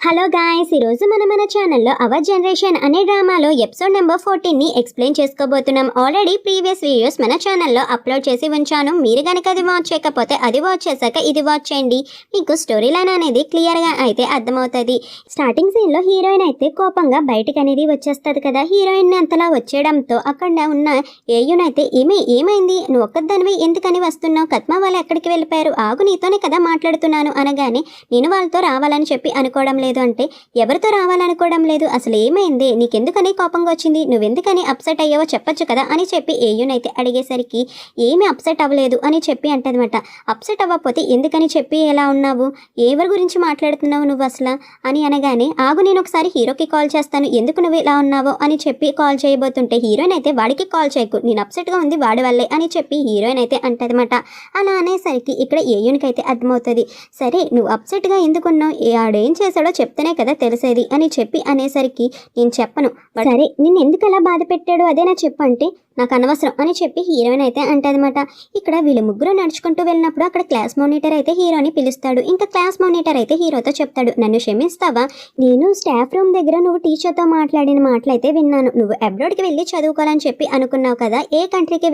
Hello guys, ఈరోజు మన ఛానల్లో అవర్ జనరేషన్ అనే డ్రామాలో ఎపిసోడ్ నెంబర్ 14ని ఎక్స్ప్లెయిన్ చేసుకోబోతున్నాం. ఆల్రెడీ ప్రీవియస్ వీడియోస్ మన ఛానల్లో అప్లోడ్ చేసి ఉంచాను. మీరు కనుక అది వాచ్ చేయకపోతే అది వాచ్ చేశాక ఇది వాచ్ చేయండి. మీకు స్టోరీ లైన్ అనేది క్లియర్గా అయితే అర్థమవుతుంది. స్టార్టింగ్ సీన్లో హీరోయిన్ అయితే కోపంగా బయటకు అనేది వచ్చేస్తుంది కదా. హీరోయిన్ అంతలా వచ్చేయడంతో అక్కడ ఉన్న ఏయున్ అయితే ఏమైంది, నువ్వు ఒక్కదానివి ఎందుకని వస్తున్నావు, కత్మా వాళ్ళు ఎక్కడికి వెళ్ళిపోయారు, ఆగు నీతోనే కదా మాట్లాడుతున్నాను అనగానే నేను వాళ్ళతో రావాలని చెప్పి అనుకోవడం లేదు అంటే ఎవరితో రావాలనుకోవడం లేదు, అసలు ఏమైంది, నీకెందుకని కోపంగా వచ్చింది, నువ్వెందుకని అప్సెట్ అయ్యావో చెప్పొచ్చు కదా అని చెప్పి ఏయున్ అయితే అడిగేసరికి ఏమీ అప్సెట్ అవ్వలేదు అని చెప్పి అంటదన్నమాట. అప్సెట్ అవ్వకపోతే ఎందుకని చెప్పి ఎలా ఉన్నావు, ఎవరి గురించి మాట్లాడుతున్నావు నువ్వు అసలు అని అనగానే ఆగు నేను ఒకసారి హీరోకి కాల్ చేస్తాను, ఎందుకు నువ్వు ఇలా ఉన్నావో అని చెప్పి కాల్ చేయబోతుంటే హీరోయిన్ అయితే వాడికి కాల్ చేయకు, నేను అప్సెట్గా ఉంది వాడి వల్లే అని చెప్పి హీరోయిన్ అయితే అంటదన్నమాట. అలా అనేసరికి ఇక్కడ ఏయున్కి అయితే అర్థమవుతుంది, సరే నువ్వు అప్సెట్గా ఎందుకున్నావు, ఆడేం చేశాడో చెప్తేనే కదా తెలిసేది అని చెప్పి అనేసరికి నేను చెప్పను, సరే నేను ఎందుకు అలా బాధ పెట్టాడు అదేనా చెప్పు అంటే నాకు అనవసరం అని చెప్పి హీరోయిన్ అయితే అంటదన్నమాట. ఇక్కడ వీళ్ళు ముగ్గురు నడుచుకుంటూ వెళ్ళినప్పుడు అక్కడ క్లాస్ మానిటర్ అయితే హీరోని పిలుస్తాడు. ఇంకా క్లాస్ మానిటర్ అయితే హీరోతో చెప్తాడు, నన్ను క్షమిస్తావా, నేను స్టాఫ్ రూమ్ దగ్గర నువ్వు టీచర్తో మాట్లాడిన మాటలైతే విన్నాను, నువ్వు అబ్రాడ్కి వెళ్ళి చదువుకోవాలని చెప్పి అనుకున్నావు కదా, ఏ కంట్రీకి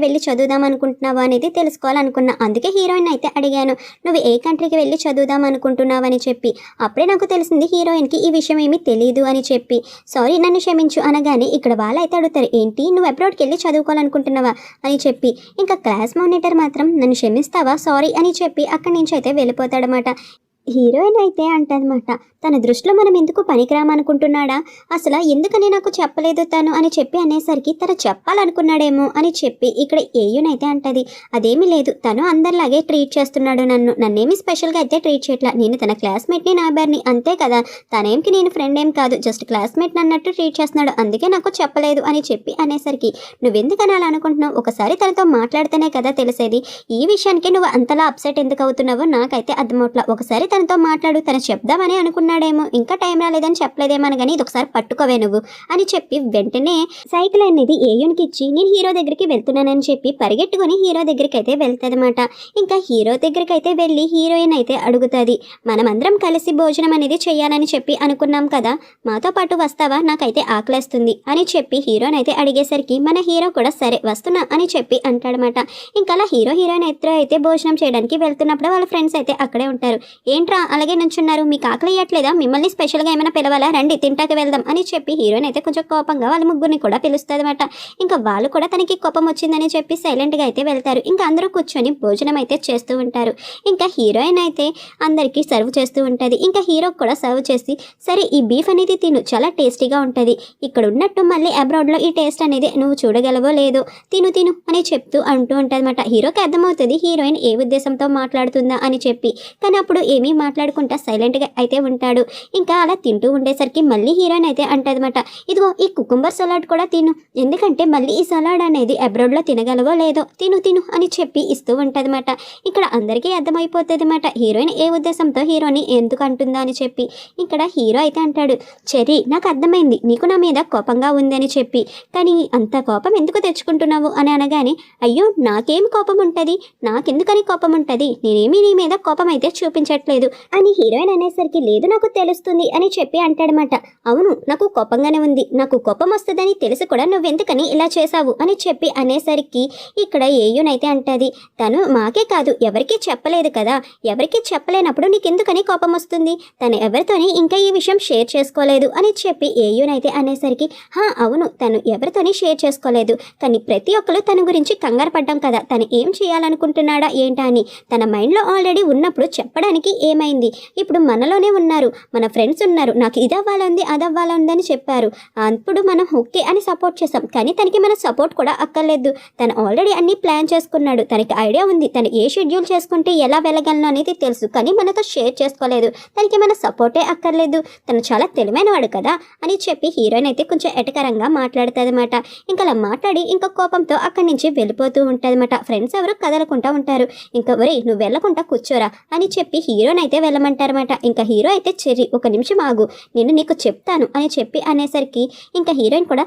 వెళ్ళి చదువుదాం అనుకుంటున్నావు అనేది తెలుసుకోవాలనుకున్నా, అందుకే హీరోయిన్ అయితే అడిగాను నువ్వు ఏ కంట్రీకి వెళ్ళి చదువుదాం అనుకుంటున్నావు అని చెప్పి. అప్పుడే నాకు తెలిసింది హీరోయిన్కి ఈ విషయం ఏమీ తెలియదు అని చెప్పి. సారీ నన్ను క్షమించు అనగానే ఇక్కడ వాళ్ళైతే అడుగుతారు, ఏంటి నువ్వు అబ్రాడ్కి వెళ్ళి చదువుకోవాలనుకుంటున్నావా అని చెప్పి. ఇంకా క్లాస్ మానిటర్ మాత్రం నన్ను క్షమిస్తావా సారీ అని చెప్పి అక్కడి నుంచి అయితే వెళ్ళిపోతాడనమాట. హీరోయిన్ అయితే అంటదన్నమాట, తన దృష్టిలో మనం ఎందుకు పనికిరామనుకుంటున్నాడా, అసలు ఎందుకని నాకు చెప్పలేదు తను అని చెప్పి అనేసరికి తను చెప్పాలనుకున్నాడేమో అని చెప్పి ఇక్కడ ఏయున్ అయితే అంటది, అదేమీ లేదు తను అందరిలాగే ట్రీట్ చేస్తున్నాడు, నన్నేమి స్పెషల్గా అయితే ట్రీట్ చేయట్లా, నేను తన క్లాస్మేట్ని నాబర్ని అంతే కదా, తనేంకి నేను ఫ్రెండ్ ఏం కాదు, జస్ట్ క్లాస్మేట్ అన్నట్టు ట్రీట్ చేస్తున్నాడు, అందుకే నాకు చెప్పలేదు అని చెప్పి అనేసరికి నువ్వెందుకని అలా అనుకుంటున్నావు, ఒకసారి తనతో మాట్లాడితేనే కదా తెలిసేది, ఈ విషయానికి నువ్వు అంతలా అప్సెట్ ఎందుకు అవుతున్నావో నాకైతే అర్థమవుట్లా, ఒకసారి తనతో మాట్లాడు, తను చెప్దామని అనుకున్నాడేమో ఇంకా టైం రాలేదని చెప్పలేదేమని కానీ ఇది ఒకసారి పట్టుకోవే నువ్వు అని చెప్పి వెంటనే సైకిల్ అనేది ఏయున్కి ఇచ్చి నేను హీరో దగ్గరికి వెళ్తున్నానని చెప్పి పరిగెట్టుకుని హీరో దగ్గరికి అయితే వెళ్తాదన్నమాట. ఇంకా హీరో దగ్గరికి అయితే వెళ్ళి హీరోయిన్ అయితే అడుగుతుంది, మనమందరం కలిసి భోజనం అనేది చెయ్యాలని చెప్పి అనుకున్నాం కదా, మాతో పాటు వస్తావా, నాకైతే ఆకలేస్తుంది అని చెప్పి హీరోయిన్ అయితే అడిగేసరికి మన హీరో కూడా సరే వస్తున్నా అని చెప్పి అంటాడనమాట. ఇంకా అలా హీరోయిన్ అయితే భోజనం చేయడానికి వెళ్తున్నప్పుడు వాళ్ళ ఫ్రెండ్స్ అయితే అక్కడే ఉంటారు. ఏంట్రా అలాగే నుంచున్నారు, మీకు ఆకలి ఇయ్యట్లేదా, మిమ్మల్ని స్పెషల్గా ఏమైనా పిలవాలా, రండి తింటాకి వెళ్దాం అని చెప్పి హీరోయిన్ అయితే కొంచెం కోపంగా వాళ్ళ ముగ్గురిని కూడా పిలుస్తుంది అనమాట. ఇంకా వాళ్ళు కూడా తనకి కోపం వచ్చిందని చెప్పి సైలెంట్గా అయితే వెళ్తారు. ఇంకా అందరూ కూర్చొని భోజనం అయితే చేస్తూ ఉంటారు. ఇంకా హీరోయిన్ అయితే అందరికీ సర్వ్ చేస్తూ ఉంటుంది. ఇంకా హీరోకి కూడా సర్వ్ చేసి సరే ఈ బీఫ్ అనేది తిను చాలా టేస్టీగా ఉంటుంది, ఇక్కడ ఉన్నట్టు మళ్ళీ అబ్రాడ్లో ఈ టేస్ట్ అనేది నువ్వు చూడగలవో లేదో తిను అని చెప్తూ అంటూ ఉంటుంది అనమాట. హీరోకి అర్థమవుతుంది హీరోయిన్ ఏ ఉద్దేశంతో మాట్లాడుతుందా అని చెప్పి, కానీ అప్పుడు ఏమీ మాట్లాడుకుంటా సైలెంట్గా అయితే ఉంటాడు. ఇంకా అలా తింటూ ఉండేసరికి మళ్ళీ హీరోయిన్ అయితే అంటదన్నమాట, ఇదిగో ఈ కుకుంబర్ సలాడ్ కూడా తిను, ఎందుకంటే మళ్ళీ ఈ సలాడ్ అనేది అబ్రాడ్లో తినగలవో లేదో తిను అని చెప్పి ఇస్తూ ఉంటుందన్నమాట. ఇక్కడ అందరికీ అర్థమైపోతుంది అన్నమాట హీరోయిన్ ఏ ఉద్దేశంతో హీరోని ఎందుకు అంటుందా అని చెప్పి. ఇక్కడ హీరో అయితే అంటాడు, చెర్రీ నాకు అర్థమైంది నీకు నా మీద కోపంగా ఉంది అని చెప్పి, కానీ అంత కోపం ఎందుకు తెచ్చుకుంటున్నావు అని అనగానే అయ్యో నాకేం కోపం ఉంటుంది, నాకెందుకని కోపం ఉంటుంది, నేనేమీ నీ మీద కోపం అయితే చూపించట్లేదు అని హీరోయిన్ అనేసరికి లేదు నాకు తెలుస్తుంది అని చెప్పి అంటాడనమాట. అవును నాకు కోపంగానే ఉంది, నాకు కోపం వస్తుందని తెలిసి కూడా నువ్వెందుకని ఇలా చేశావు అని చెప్పి అనేసరికి ఇక్కడ ఏయున్ అయితే అంటది, తను మాకే కాదు ఎవరికీ చెప్పలేదు కదా, ఎవరికీ చెప్పలేనప్పుడు నీకెందుకని కోపం వస్తుంది, తను ఎవరితోని ఇంకా ఈ విషయం షేర్ చేసుకోలేదు అని చెప్పి ఏయున్ అయితే అనేసరికి అవును తను ఎవరితోని షేర్ చేసుకోలేదు, కానీ ప్రతి ఒక్కరు తన గురించి కంగారు పడ్డాం కదా, తను ఏం చేయాలనుకుంటున్నాడా ఏంటా అని, తన మైండ్లో ఆల్రెడీ ఉన్నప్పుడు చెప్పడానికి ఏమైంది, ఇప్పుడు మనలోనే ఉన్నారు, మన ఫ్రెండ్స్ ఉన్నారు, నాకు ఇది అవ్వాలంది అది అవ్వాలంది అని చెప్పారు, అప్పుడు మనం ఓకే అని సపోర్ట్ చేసాం, కానీ తనకి మన సపోర్ట్ కూడా అక్కర్లేదు, తను ఆల్రెడీ అన్ని ప్లాన్ చేసుకున్నాడు, తనకి ఐడియా ఉంది తను ఏ షెడ్యూల్ చేసుకుంటే ఎలా వెళ్ళగలను అనేది తెలుసు, కానీ మనతో షేర్ చేసుకోలేదు, తనకి మన సపోర్టే అక్కర్లేదు, తను చాలా తెలివైనవాడు కదా అని చెప్పి హీరోయిన్ అయితే కొంచెం ఎటకరంగా మాట్లాడుతుంది అనమాట. ఇంకా అలా మాట్లాడి ఇంకా కోపంతో అక్కడి నుంచి వెళ్ళిపోతూ ఉంటుంది అనమాట. ఫ్రెండ్స్ ఎవరు కదలకుండా ఉంటారు. ఇంకా ఒరేయ్ నువ్వు వెళ్ళకుండా కూర్చోరా అని చెప్పి హీరోయిన్ హీరోనైతే వెళ్ళమంటారన్నమాట. ఇంకా హీరో అయితే చెర్రీ ఒక నిమిషం ఆగు, నేను నీకు చెప్తాను అని చెప్పి అనేసరికి ఇంకా హీరోయిన్ కూడా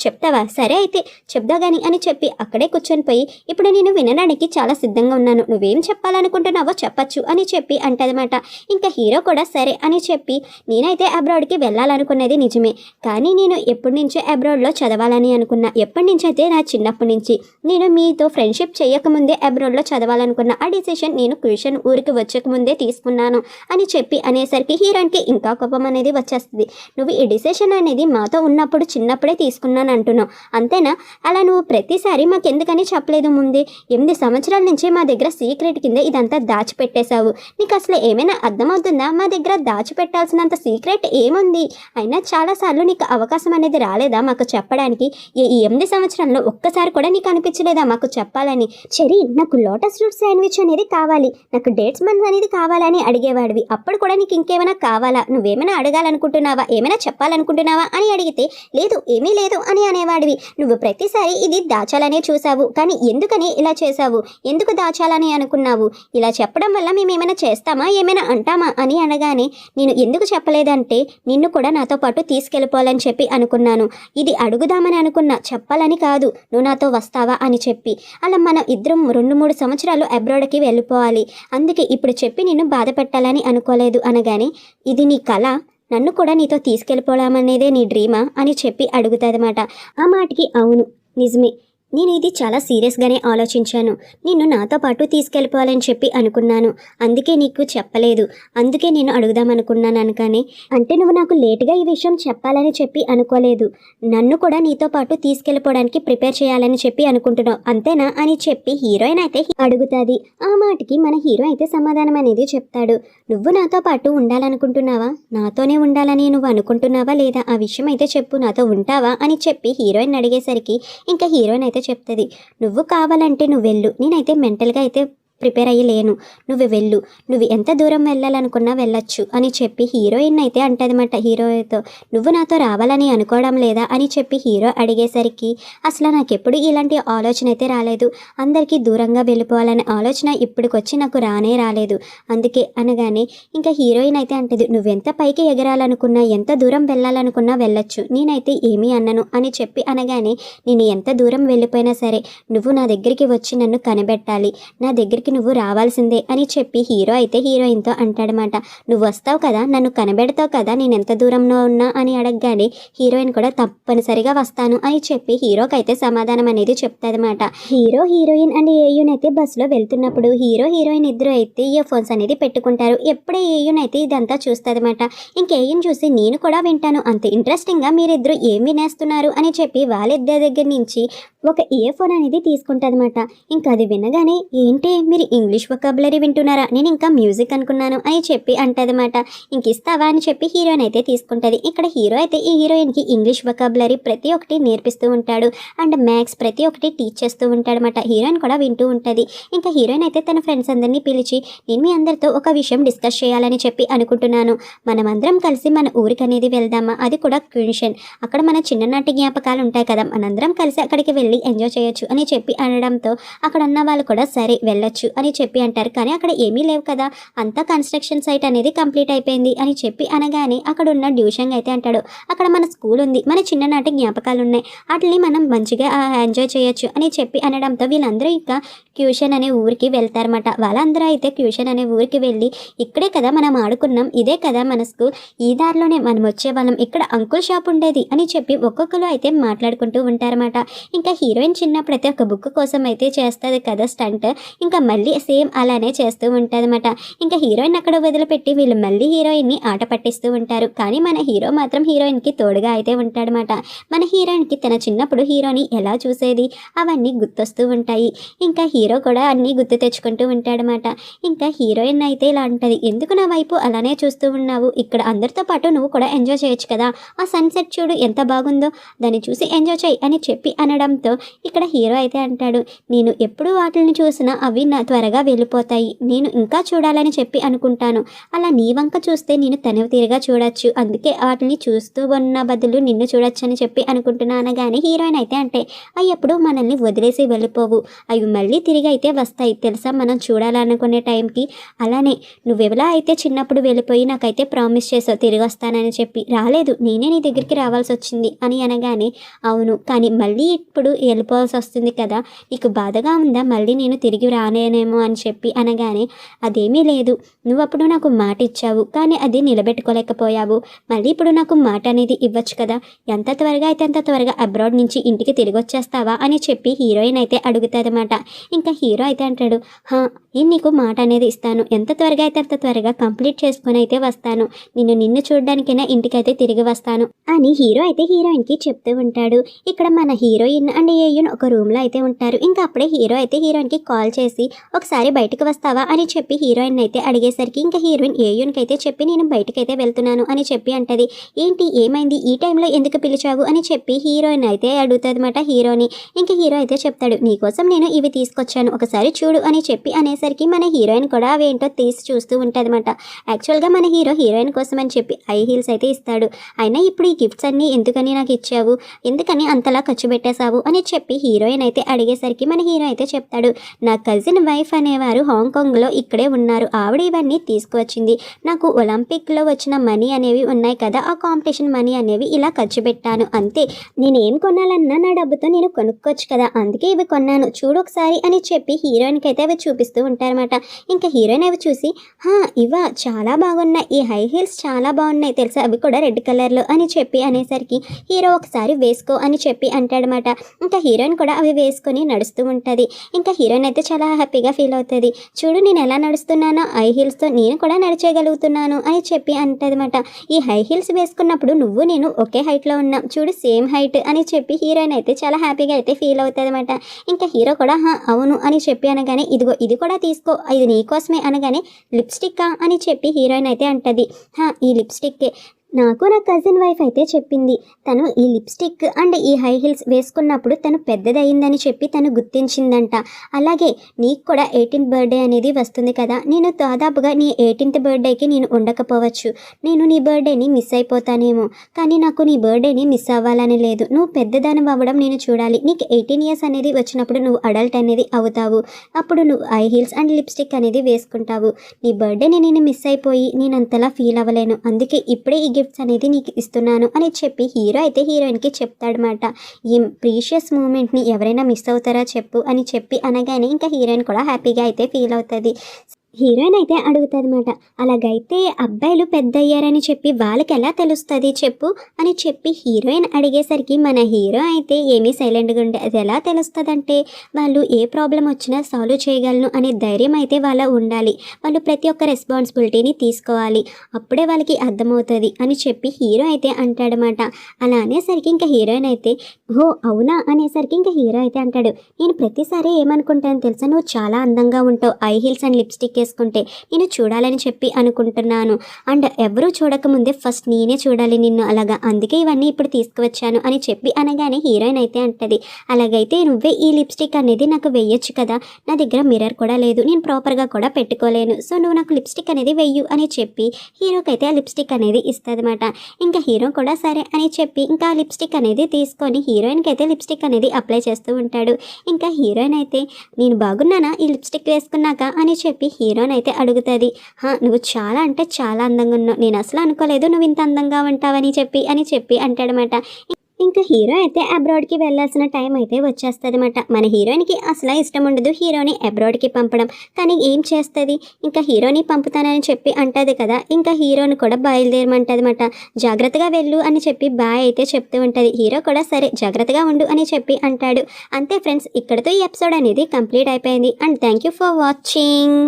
చెప్తావా, సరే అయితే చెప్దా గాని అని చెప్పి అక్కడే కూర్చొని పోయి ఇప్పుడు నేను వినడానికి చాలా సిద్ధంగా ఉన్నాను, నువ్వేం చెప్పాలనుకుంటున్నావో చెప్పచ్చు అని చెప్పి అంటదన్నమాట. ఇంకా హీరో కూడా సరే అని చెప్పి నేనైతే అబ్రాడ్కి వెళ్ళాలనుకునేది నిజమే, కానీ నేను ఎప్పటి నుంచో అబ్రాడ్లో చదవాలని అనుకున్నా. ఎప్పటి నుంచి అయితే నా చిన్నప్పటి నుంచి నేను మీతో ఫ్రెండ్షిప్ చేయకముందే అబ్రాడ్లో చదవాలనుకున్నా. ఆ డిసిషన్ నేను ట్యూషన్ ఊరికి వచ్చకముందే తీసుకున్నాను అని చెప్పి అనేసరికి హీరోయిన్కి ఇంకా కోపం అనేది వచ్చేస్తుంది. నువ్వు ఈ డిసిషన్ అనేది మాతో ఉన్నప్పుడు చిన్నప్పుడే తీసుకున్నాను అంటున్నావు అంతేనా, అలా నువ్వు ప్రతిసారి మాకెందుకని చెప్పలేదు ముందే, 8 సంవత్సరాల నుంచి మా దగ్గర సీక్రెట్ కింద ఇదంతా దాచిపెట్టేశావు, నీకు అసలు ఏమైనా అర్థమవుతుందా, మా దగ్గర దాచిపెట్టాల్సినంత సీక్రెట్ ఏముంది, అయినా చాలాసార్లు నీకు అవకాశం అనేది రాలేదా మాకు చెప్పడానికి, ఈ 8 సంవత్సరాల్లో ఒక్కసారి కూడా నీకు అనిపించలేదా మాకు చెప్పాలని, చెరీ నాకు లోటస్ ఫ్రూట్ శాండ్విచ్ అనేది కావాలి, నాకు డేట్స్ మంత్ అనేది కావాలని అడిగేవాడివి, అప్పుడు కూడా నీకు ఇంకేమైనా కావాలా, నువ్వేమైనా అడగాలనుకుంటున్నావా, ఏమైనా చెప్పాలనుకుంటున్నావా అని అడిగితే లేదు ఏమీ లేదు అని అనేవాడివి. నువ్వు ప్రతిసారి ఇది దాచాలనే చూసావు, కానీ ఎందుకని ఇలా చేసావు, ఎందుకు దాచాలని అనుకున్నావు, ఇలా చెప్పడం వల్ల మేము ఏమైనా చేస్తామా ఏమైనా అంటామా అని అనగానే నేను ఎందుకు చెప్పలేదంటే నిన్ను కూడా నాతో పాటు తీసుకెళ్ళిపోవాలని చెప్పి అనుకున్నాను, ఇది అడుగుదామని అనుకున్నా చెప్పాలని కాదు, నువ్వు నాతో వస్తావా అని చెప్పి, అలా మనం ఇద్దరం 2-3 సంవత్సరాలు అబ్రాడ్కి వెళ్ళిపోవాలి, అందుకే ఇప్పుడు చెప్పి నిన్ను బాధ పెట్టాలని అనుకోలేదు అనగానే ఇది నీ కళ, నన్ను కూడా నీతో తీసుకెళ్ళిపోవడమనేదే నీ డ్రీమా అని చెప్పి అడుగుతుందన్నమాట. ఆ మాటకి అవును నిజమే, నేను ఇది చాలా సీరియస్గానే ఆలోచించాను, నిన్ను నాతో పాటు తీసుకెళ్ళిపోవాలని చెప్పి అనుకున్నాను, అందుకే నీకు చెప్పలేదు, అందుకే నేను అడుగుదామనుకున్నాను కానీ అంటే నువ్వు నాకు లేటుగా ఈ విషయం చెప్పాలని చెప్పి అనుకోలేదు, నన్ను కూడా నీతో పాటు తీసుకెళ్ళిపోవడానికి ప్రిపేర్ చేయాలని చెప్పి అనుకుంటున్నావు అంతేనా అని చెప్పి హీరోయిన్ అయితే అడుగుతుంది. ఆ మాటకి మన హీరో అయితే సమాధానం అనేది చెప్తాడు. నువ్వు నాతో పాటు ఉండాలనుకుంటున్నావా, నాతోనే ఉండాలని నువ్వు అనుకుంటున్నావా లేదా, ఆ విషయం అయితే చెప్పు, నాతో ఉంటావా అని చెప్పి హీరోయిన్ అడిగేసరికి ఇంకా హీరోయిన్ అయితే చెప్తుంది, నువ్వు కావాలంటే నువ్వు వెళ్ళు, నేనైతే మెంటల్గా అయితే ప్రిపేర్ అయ్యి లేను, నువ్వు వెళ్ళు, నువ్వు ఎంత దూరం వెళ్ళాలనుకున్నా వెళ్ళొచ్చు అని చెప్పి హీరోయిన్ అయితే అంటదన్నమాట హీరోతో. నువ్వు నాతో రావాలని అనుకోవడం లేదా అని చెప్పి హీరో అడిగేసరికి అసలు నాకెప్పుడు ఇలాంటి ఆలోచన అయితే రాలేదు, అందరికీ దూరంగా వెళ్ళిపోవాలనే ఆలోచన ఇప్పటికొచ్చి నాకు రానే రాలేదు, అందుకే అనగానే ఇంకా హీరోయిన్ అయితే అంటది, నువ్వెంత పైకి ఎగరాలనుకున్నా ఎంత దూరం వెళ్ళాలనుకున్నా వెళ్ళొచ్చు, నేనైతే ఏమీ అన్నను అని చెప్పి అనగానే నేను ఎంత దూరం వెళ్ళిపోయినా సరే నువ్వు నా దగ్గరికి వచ్చి నన్ను కనిపెట్టాలి, నా దగ్గరికి నువ్వు రావాల్సిందే అని చెప్పి హీరో అయితే హీరోయిన్తో అంటాడనమాట. నువ్వు వస్తావు కదా, నన్ను కనబెడతావు కదా, నేను ఎంత దూరంలో ఉన్నా అని అడగగానే హీరోయిన్ కూడా తప్పనిసరిగా వస్తాను అని చెప్పి హీరోకి అయితే సమాధానం అనేది చెప్తాదన్నమాట. హీరో హీరోయిన్ అండ్ ఏయున్ అయితే బస్సులో వెళ్తున్నప్పుడు హీరో హీరోయిన్ ఇద్దరు అయితే ఇయర్ ఫోన్స్ అనేది పెట్టుకుంటారు. ఎప్పుడే ఏయున్ అయితే ఇదంతా చూస్తుందన్నమాట. ఇంకేయున్ చూసి నేను కూడా వింటాను, అంత ఇంట్రెస్టింగ్గా మీరిద్దరు ఏం వినేస్తున్నారు అని చెప్పి వాళ్ళిద్దరి దగ్గర నుంచి ఒక ఇయర్ ఫోన్ అనేది తీసుకుంటుందన్నమాట. ఇంకా అది వినగానే ఏంటి మీరు ఇంగ్లీష్ వొకాబులరీ వింటున్నారా, నేను ఇంకా మ్యూజిక్ అనుకున్నాను అని చెప్పి అంటదన్నమాట. ఇంక ఇస్తావా అని చెప్పి హీరోయిన్ అయితే తీసుకుంటుంది. ఇక్కడ హీరో అయితే ఈ హీరోయిన్కి ఇంగ్లీష్ వొకాబులరీ ప్రతి ఒక్కటి నేర్పిస్తూ ఉంటాడు అండ్ మ్యాథ్స్ ప్రతి ఒక్కటి టీచ్ చేస్తూ ఉంటాడనమాట. హీరోయిన్ కూడా వింటూ ఉంటుంది. ఇంకా హీరోయిన్ అయితే తన ఫ్రెండ్స్ అందరినీ పిలిచి నేను మీ అందరితో ఒక విషయం డిస్కస్ చేయాలని చెప్పి అనుకుంటున్నాను, మనమందరం కలిసి మన ఊరికి అనేది వెళ్దామా, అది కూడా క్యూషన్, అక్కడ మన చిన్ననాటి జ్ఞాపకాలు ఉంటాయి కదా, మనందరం కలిసి అక్కడికి వెళ్ళి ఎంజాయ్ చేయొచ్చు అని చెప్పి అనడంతో అక్కడ ఉన్న వాళ్ళు కూడా సరే వెళ్ళొచ్చు అని చెప్పి అంటారు. కానీ అక్కడ ఏమీ లేవు కదా, అంతా కన్స్ట్రక్షన్ సైట్ అనేది కంప్లీట్ అయిపోయింది అని చెప్పి అనగానే అక్కడ ఉన్న డ్యూషన్ అయితే అంటాడు, అక్కడ మన స్కూల్ ఉంది, మన చిన్ననాటి జ్ఞాపకాలు ఉన్నాయి, వాటిని మనం మంచిగా ఎంజాయ్ చేయొచ్చు అని చెప్పి అనడంతో వీళ్ళందరూ ఇంకా ట్యూషన్ అనే ఊరికి వెళ్తారన్నమాట. వాళ్ళందరూ అయితే ట్యూషన్ అనే ఊరికి వెళ్ళి ఇక్కడే కదా మనం ఆడుకున్నాం, ఇదే కదా మన స్కూల్, ఈ దారిలోనే మనం వచ్చేవాళ్ళం, ఇక్కడ అంకుల్ షాప్ ఉండేది అని చెప్పి ఒక్కొక్కరు అయితే మాట్లాడుకుంటూ ఉంటారన్నమాట. ఇంకా హీరోయిన్ చిన్నప్పుడైతే ఒక బుక్ కోసం అయితే చేస్తుంది కదా స్టంట్, ఇంకా మళ్ళీ సేమ్ అలానే చేస్తూ ఉంటుంది అనమాట. ఇంకా హీరోయిన్ అక్కడ వదిలిపెట్టి వీళ్ళు మళ్ళీ హీరోయిన్ని ఆట పట్టిస్తూ ఉంటారు. కానీ మన హీరో మాత్రం హీరోయిన్కి తోడుగా అయితే ఉంటాడనమాట. మన హీరోయిన్కి తన చిన్నప్పుడు హీరోని ఎలా చూసేది అవన్నీ గుర్తొస్తూ ఉంటాయి. ఇంకా హీరో కూడా అన్నీ గుర్తు తెచ్చుకుంటూ ఉంటాడనమాట. ఇంకా హీరోయిన్ అయితే ఇలా ఉంటుంది, ఎందుకు నా వైపు అలానే చూస్తూ ఉన్నావు, ఇక్కడ అందరితో పాటు నువ్వు కూడా ఎంజాయ్ చేయొచ్చు కదా, ఆ సన్సెట్ చూడు ఎంత బాగుందో, దాన్ని చూసి ఎంజాయ్ చేయి అని చెప్పి అనడంతో ఇక్కడ హీరో అయితే అంటాడు, నేను ఎప్పుడు వాటిని చూసినా అవి త్వరగా వెళ్ళిపోతాయి. నేను ఇంకా చూడాలని చెప్పి అనుకుంటాను. అలా నీ వంక చూస్తే నేను తనివి తీరుగా చూడొచ్చు. అందుకే వాటిని చూస్తూ ఉన్న బదులు నిన్ను చూడొచ్చు అని చెప్పి అనుకుంటున్నాను. కానీ హీరోయిన్ అయితే అంటే అవి ఎప్పుడు మనల్ని వదిలేసి వెళ్ళిపోవు. అవి మళ్ళీ తిరిగి అయితే వస్తాయి తెలుసా, మనం చూడాలనుకునే టైంకి. అలానే నువ్వెవలా అయితే చిన్నప్పుడు వెళ్ళిపోయి నాకైతే ప్రామిస్ చేసావు తిరిగి వస్తానని చెప్పి, రాలేదు, నేనే నీ దగ్గరికి రావాల్సి వచ్చింది అని అనగానే, అవును కానీ మళ్ళీ ఇప్పుడు వెళ్ళిపోవాల్సి వస్తుంది కదా, నీకు బాధగా ఉందా, మళ్ళీ నేను తిరిగి రానేనేమో అని చెప్పి అనగానే, అదేమీ లేదు, నువ్వప్పుడు నాకు మాట ఇచ్చావు కానీ అది నిలబెట్టుకోలేకపోయావు. మళ్ళీ ఇప్పుడు నాకు మాట అనేది ఇవ్వచ్చు కదా, ఎంత త్వరగా అయితే అంత త్వరగా అబ్రాడ్ నుంచి ఇంటికి తిరిగి వచ్చేస్తావా అని చెప్పి హీరోయిన్ అయితే అడుగుతుందన్నమాట. ఇంకా హీరో అయితే అంటాడు, నేను నీకు మాట అనేది ఇస్తాను, ఎంత త్వరగా అయితే అంత త్వరగా కంప్లీట్ చేసుకుని అయితే వస్తాను, నిన్ను చూడడానికైనా ఇంటికైతే తిరిగి వస్తాను అని హీరో అయితే హీరోయిన్కి చెప్తూ ఉంటాడు. ఇక్కడ మన హీరోయిన్ అండ్ ఏయున్ ఒక రూమ్లో అయితే ఉంటారు. ఇంకా అప్పుడే హీరో అయితే హీరోయిన్కి కాల్ చేసి ఒకసారి బయటకు వస్తావా అని చెప్పి హీరోయిన్ అయితే అడిగేసరికి ఇంకా హీరోయిన్ ఏయున్కి అయితే చెప్పి నేను బయటకైతే వెళ్తున్నాను అని చెప్పి అంటది. ఏంటి ఏమైంది, ఈ టైంలో ఎందుకు పిలిచావు అని చెప్పి హీరోయిన్ అయితే అడుగుతుంది అనమాట హీరోని. ఇంకా హీరో అయితే చెప్తాడు, నీకోసం నేను ఇవి తీసుకొచ్చాను ఒకసారి చూడు అని చెప్పి అనేసరికి మన హీరోయిన్ కూడా అవేంటో తీసి చూస్తూ ఉంటుంది అనమాట. యాక్చువల్గా మన హీరోయిన్ కోసం అని చెప్పి హై హీల్స్ అయితే ఇస్తాడు. అయినా ఇప్పుడు ఈ గిఫ్ట్స్ అన్నీ ఎందుకని నాకు ఇచ్చావు, ఎందుకని అంతలా ఖర్చు పెట్టేశావు అని చెప్పి హీరోయిన్ అయితే అడిగేసరికి మన హీరో అయితే చెప్తాడు, నా కజిన్ వైఫ్ అనేవారు హాంకాంగ్లో ఇక్కడే ఉన్నారు, ఆవిడ ఇవన్నీ తీసుకువచ్చింది, నాకు ఒలింపిక్లో వచ్చిన మనీ అనేవి ఉన్నాయి కదా, ఆ కాంపిటీషన్ మనీ అనేవి ఇలా ఖర్చు పెట్టాను అంతే, నేను ఏం కొనాలన్నా నా డబ్బుతో నేను కొనుక్కోవచ్చు కదా, అందుకే ఇవి కొన్నాను చూడు ఒకసారి అని చెప్పి హీరోయిన్కి అయితే అవి చూపిస్తూ ఉంటారన్నమాట. ఇంకా హీరోయిన్ అవి చూసి, ఇవా చాలా బాగున్నాయి, ఈ హై హీల్స్ చాలా బాగున్నాయి తెలుసా, అవి కూడా రెడ్ కలర్లో అని చెప్పి అనేసరికి హీరో ఒకసారి వేసుకో అని చెప్పి అంటాడనమాట. ఇంకా హీరోయిన్ కూడా అవి వేసుకొని నడుస్తూ ఉంటుంది. ఇంకా హీరోయిన్ అయితే చాలా హ్యాపీగా ఫీల్ అవుతుంది. చూడు నేను ఎలా నడుస్తున్నానో హై హీల్స్తో నేను కూడా నడిచేయగలుగుతున్నాను అని చెప్పి అంటదన్నమాట. ఈ హై హీల్స్ వేసుకున్నప్పుడు నువ్వు నేను ఒకే హైట్లో ఉన్నాం చూడు, సేమ్ హైట్ అని చెప్పి హీరోయిన్ అయితే చాలా హ్యాపీగా అయితే ఫీల్ అవుతుంది అనమాట. ఇంకా హీరో కూడా అవును అని చెప్పి అనగానే, ఇదిగో ఇది కూడా తీసుకో, ఇది నీకోసమే అనగానే, లిప్స్టిక్కా అని చెప్పి హీరోయిన్ అయితే అంటది. ఈ లిప్స్టిక్కే, నాకు నా కజిన్ వైఫ్ అయితే చెప్పింది, తను ఈ లిప్స్టిక్ అండ్ ఈ హై హీల్స్ వేసుకున్నప్పుడు తను పెద్దదయ్యిందని చెప్పి తను గుర్తించిందంట. అలాగే నీకు కూడా 18th బర్త్డే అనేది వస్తుంది కదా, నేను దాదాపుగా నీ 18th బర్త్డేకి నేను ఉండకపోవచ్చు, నేను నీ బర్త్డేని మిస్ అయిపోతానేమో, కానీ నాకు నీ బర్త్డేని మిస్ అవ్వాలని లేదు, నువ్వు పెద్దదానం అవ్వడం నేను చూడాలి, నీకు 18 years అనేది వచ్చినప్పుడు నువ్వు అడల్ట్ అనేది అవుతావు, అప్పుడు నువ్వు హై హీల్స్ అండ్ లిప్స్టిక్ అనేది వేసుకుంటావు, నీ బర్త్డేని నేను మిస్ అయిపోయి నేను అంతలా ఫీల్ అవ్వలేను, అందుకే ఇప్పుడే ఈ గిఫ్ట్స్ అనేది నీకు ఇస్తున్నాను అని చెప్పి హీరో అయితే హీరోయిన్కి చెప్తాడనమాట. ఈ ప్రీషియస్ మూమెంట్ని ఎవరైనా మిస్ అవుతారా చెప్పు అని చెప్పి అనగానే ఇంకా హీరోయిన్ కూడా హ్యాపీగా అయితే ఫీల్ అవుతుంది. హీరోయిన్ అయితే అడుగుతుందన్నమాట, అలాగైతే అబ్బాయిలు పెద్ద అయ్యారని చెప్పి వాళ్ళకి ఎలా తెలుస్తుంది చెప్పు అని చెప్పి హీరోయిన్ అడిగేసరికి మన హీరో అయితే ఏమీ సైలెంట్గా ఉండే, అది ఎలా తెలుస్తుందంటే వాళ్ళు ఏ ప్రాబ్లం వచ్చినా సాల్వ్ చేయగలను అనే ధైర్యం అయితే వాళ్ళ ఉండాలి, వాళ్ళు ప్రతి ఒక్క రెస్పాన్సిబిలిటీని తీసుకోవాలి, అప్పుడే వాళ్ళకి అర్థమవుతుంది అని చెప్పి హీరో అయితే అంటాడనమాట. అలా అనేసరికి ఇంకా హీరోయిన్ అయితే అవునా అనేసరికి ఇంకా హీరో అయితే అంటాడు, నేను ప్రతిసారి ఏమనుకుంటాను తెలుసా, నువ్వు చాలా అందంగా ఉంటావు హై హీల్స్ అండ్ లిప్స్టిక్ వేసుకుంటే, నేను చూడాలని చెప్పి అనుకుంటున్నాను, అండ్ ఎవరూ చూడకముందే ఫస్ట్ నేనే చూడాలి నిన్ను, అలాగా అందుకే ఇవన్నీ ఇప్పుడు తీసుకువచ్చాను అని చెప్పి అనగానే హీరోయిన్ అయితే అంటది, అలాగైతే నువ్వే ఈ లిప్స్టిక్ అనేది నాకు వెయ్యొచ్చు కదా, నా దగ్గర మిర్రర్ కూడా లేదు, నేను ప్రాపర్గా కూడా పెట్టుకోలేను, సో నువ్వు నాకు లిప్స్టిక్ అనేది వెయ్యు అని చెప్పి హీరోకి అయితే ఆ లిప్స్టిక్ అనేది ఇస్తుందన్నమాట. ఇంకా హీరో కూడా సరే అని చెప్పి ఇంకా లిప్స్టిక్ అనేది తీసుకొని హీరోయిన్కి అయితే లిప్స్టిక్ అనేది అప్లై చేస్తూ ఉంటాడు. ఇంకా హీరోయిన్ అయితే నేను బాగున్నానా ఈ లిప్స్టిక్ వేసుకున్నాక అని చెప్పి హీరోయిన్ అయితే అడుగుతుంది. నువ్వు చాలా అంటే చాలా అందంగా ఉన్నావు, నేను అసలు అనుకోలేదు నువ్వు ఇంత అందంగా ఉంటావని చెప్పి అంటాడనమాట. ఇంకా హీరో అయితే అబ్రాడ్కి వెళ్ళాల్సిన టైం అయితే వచ్చేస్తుంది అనమాట. మన హీరోయిన్కి అసలు ఇష్టం ఉండదు హీరోని అబ్రాడ్కి పంపడం, కానీ ఏం చేస్తుంది, ఇంకా హీరోని పంపుతానని చెప్పి అంటుంది కదా, ఇంకా హీరోని కూడా బయలుదేరమంటుంది అనమాట. జాగ్రత్తగా వెళ్ళు అని చెప్పి బాయ్ అయితే చెప్తూ ఉంటుంది. హీరో కూడా సరే జాగ్రత్తగా ఉండు అని చెప్పి అంటాడు. అంతే ఫ్రెండ్స్, ఇక్కడితో ఈ ఎపిసోడ్ అనేది కంప్లీట్ అయిపోయింది. And thank you for watching.